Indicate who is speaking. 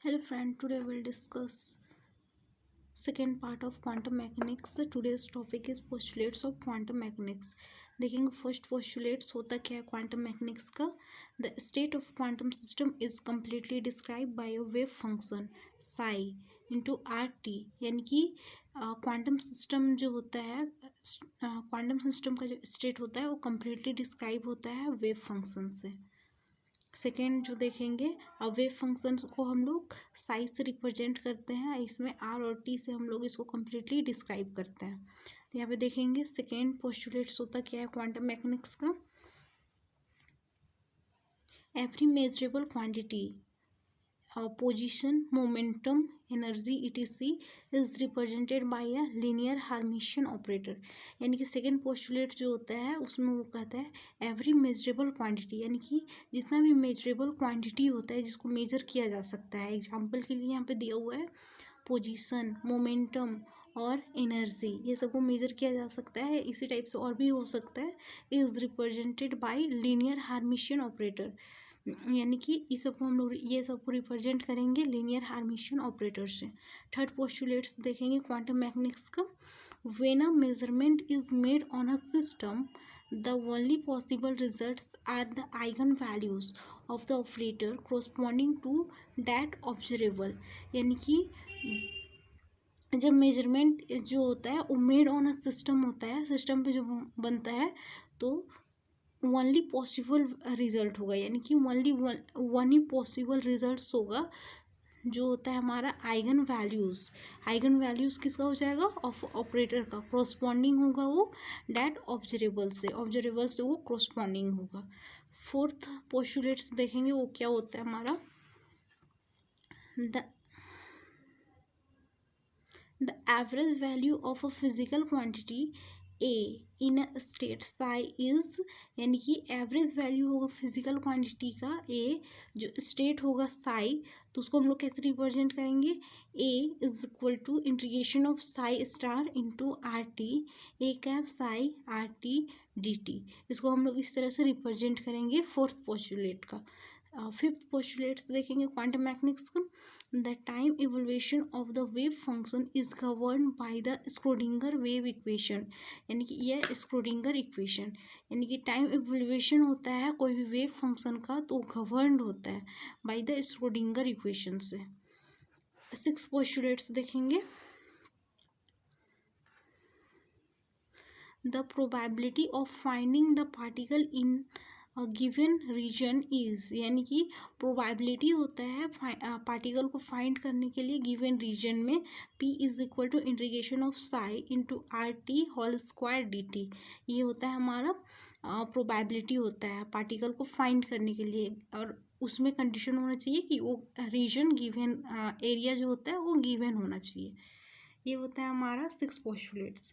Speaker 1: Hello friend, today we'll discuss second part of quantum mechanics. Today's topic is postulates of quantum mechanics. देखेंगे first postulates होता क्या है quantum mechanics का. The state of quantum system is completely described by a wave function psi into RT. यानी कि quantum system जो होता है क्वांटम सिस्टम का जो स्टेट होता है वो कम्प्लीटली डिस्क्राइब होता है वेव फंक्शन से. सेकेंड जो देखेंगे वेव फंक्शंस को हम लोग साइज से रिप्रेजेंट करते हैं. इसमें आर और टी से हम लोग इसको कम्प्लीटली डिस्क्राइब करते हैं. तो यहाँ पे देखेंगे सेकेंड पोस्टुलेट्स होता क्या है क्वांटम मैकेनिक्स का. Every measurable quantity position, momentum, energy etc is represented by a linear Hermitian operator. यानी कि सेकेंड पोस्टुलेट जो होता है उसमें वो कहता है एवरी मेजरेबल क्वांटिटी, यानी कि जितना भी मेजरेबल क्वांटिटी होता है जिसको मेजर किया जा सकता है. एग्जांपल के लिए यहाँ पे दिया हुआ है पोजीशन, मोमेंटम और एनर्जी, ये सबको मेजर किया जा सकता है. इसी टाइप से और भी हो सकता है. Is represented by linear hermitian operator, यानी कि इस सबको हम लोग ये सबको रिप्रेजेंट करेंगे लीनियर हार्मिशियन ऑपरेटर से. थर्ड पोस्टुलेट्स देखेंगे क्वांटम मैकेनिक्स का. When a measurement is made on a system the only possible results are the eigen values of the operator corresponding to that observable. यानी कि जब measurement जो होता है वो मेड ऑन अ सिस्टम होता है, सिस्टम पे जो बनता है तो ओनली पॉसिबल रिजल्ट होगा, यानी कि ओनली वन ही पॉसिबल रिजल्ट्स होगा जो होता है हमारा आइगन वैल्यूज़. आइगन वैल्यूज़ किसका हो जाएगा ऑफ ऑपरेटर का, क्रोस्पॉन्डिंग होगा वो डैट ऑब्जरेबल से वो क्रोस्पॉन्डिंग होगा. फोर्थ पोस्टुलेट्स देखेंगे वो क्या होता है हमारा. The average value of a physical quantity A in a state psi is, यानी कि एवरेज वैल्यू होगा फिजिकल क्वांटिटी का A जो स्टेट होगा psi, तो उसको हम लोग कैसे रिप्रेजेंट करेंगे. A is equal to integration of psi star into r t A cap psi r t d t. इसको हम लोग इस तरह से रिप्रेजेंट करेंगे फोर्थ पोस्टुलेट का. फिफ्थ पोस्टुलेट्स देखेंगे क्वांटम मैकेनिक्स का. The time evolution of the wave function is govern by the Schrodinger wave equation, यानी कि यह स्क्रोडिंगर इक्वेशन, यानी कि टाइम इवोल्यूशन होता है कोई भी वेव फंक्शन का तो गवर्नड होता है बाय द स्क्रोडिंगर इक्वेशन से. सिक्स पोस्टुलेट्स देखेंगे. The probability of finding the particle in given region is, यानी कि प्रोबेबिलिटी होता है पार्टिकल को फाइंड करने के लिए गिवन रीजन में. p is equal to integration of psi into r t whole square d t. ये होता है हमारा प्रोबेबिलिटी होता है पार्टिकल को फाइंड करने के लिए, और उसमें कंडीशन होना चाहिए कि वो रीजन गिवन एरिया जो होता है वो गिवन होना चाहिए. ये होता है हमारा सिक्स पोस्टुलेट्स.